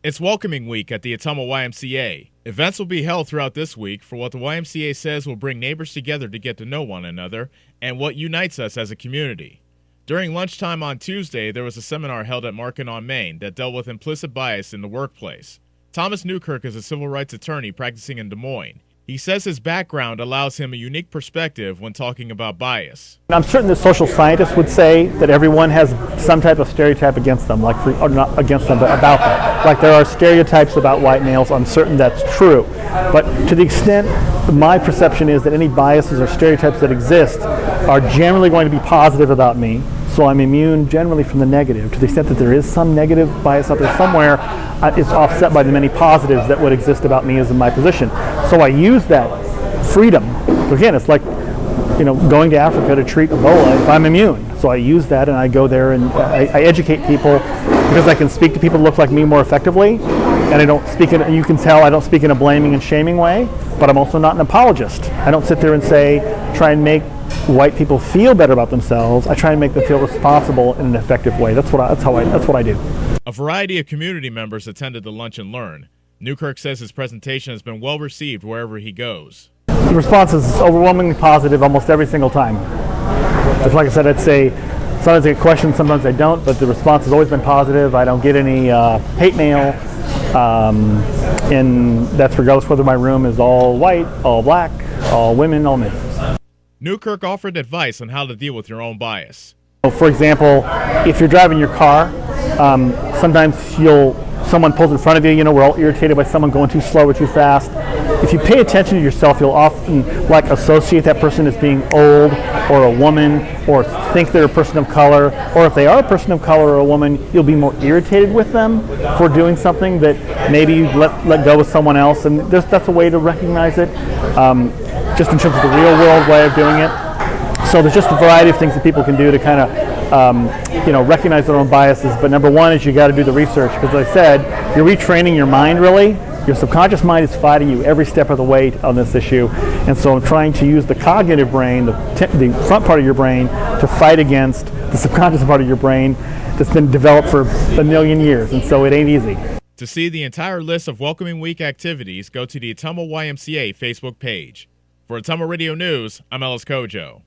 It's Welcoming Week at the Ottumwa YMCA. Events will be held throughout this week for what the YMCA says will bring neighbors together to get to know one another and what unites us as a community. During lunchtime on Tuesday, there was a seminar held at Market-on Main that dealt with implicit bias in the workplace. Thomas Newkirk is a civil rights attorney practicing in Des Moines. He says his background allows him a unique perspective when talking about bias. I'm certain that social scientists would say that everyone has some type of stereotype against them, or not against them, but about them. Like there are stereotypes about white males. I'm certain that's true. But to the extent my perception is that any biases or stereotypes that exist are generally going to be positive about me, so I'm immune generally from the negative. To the extent that there is some negative bias out there somewhere, it's offset by the many positives that would exist about me as in my position. So I use that freedom. Again, it's like going to Africa to treat Ebola if I'm immune. So I use that and I go there and I educate people because I can speak to people who look like me more effectively. And I don't speak in, you can tell I don't speak in a blaming and shaming way, but I'm also not an apologist. I don't sit there and try and make white people feel better about themselves. I try and make them feel responsible in an effective way. That's what I do. A variety of community members attended the Lunch and Learn. Newkirk says his presentation has been well received wherever he goes. The response is overwhelmingly positive almost every single time. Just like I said, I'd say sometimes I get questions, sometimes I don't, but the response has always been positive. I don't get any hate mail, and that's regardless whether my room is all white, all black, all women, all men. Newkirk offered advice on how to deal with your own bias. For example, if you're driving your car, sometimes someone pulls in front of you, we're all irritated by someone going too slow or too fast. If you pay attention to yourself, you'll often associate that person as being old or a woman, or think they're a person of color, or if they are a person of color or a woman, you'll be more irritated with them for doing something that maybe you let go with someone else, and that's a way to recognize it, just in terms of the real world way of doing it. So there's just a variety of things that people can do to kind of recognize their own biases. But number one is you got to do the research, because as I said, you're retraining your mind really. Your subconscious mind is fighting you every step of the way on this issue. And so I'm trying to use the cognitive brain, the front part of your brain, to fight against the subconscious part of your brain that's been developed for a million years. And so it ain't easy. To see the entire list of Welcoming Week activities, go to the Ottumwa YMCA Facebook page. For Ottumwa Radio News, I'm Ellis Kojo.